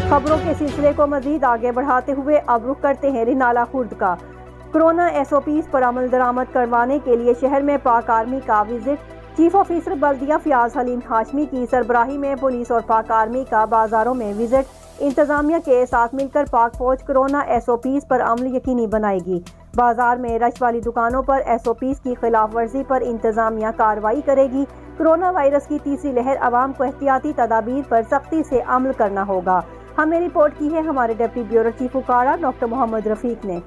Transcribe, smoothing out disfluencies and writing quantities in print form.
खबरों के सिलसिले को मजीद आगे बढ़ाते हुए अब रुख करते हैं रिनाला खुर्द का। कोरोना SOPs पर अमल दरामद करवाने के लिए शहर में पाक आर्मी का विजिट। चीफ ऑफिसर बल्दिया फयाज हलीम हाशमी की सरबराही में पुलिस और पाक आर्मी का बाजारों में विजिट। इंतजामिया के साथ मिलकर पाक फौज कोरोना SOPs पर अमल यकीनी बनाएगी। बाजार में रश वाली दुकानों पर SOPs की खिलाफ वर्जी पर इंतजामिया कार्रवाई करेगी। कोरोना वायरस की तीसरी लहर अवाम को एहतियाती तदाबीर पर सख्ती से अमल करना होगा। हमें रिपोर्ट की है हमारे डिप्टी ब्यूरो चीफ उकाड़ा डॉक्टर मोहम्मद रफीक ने।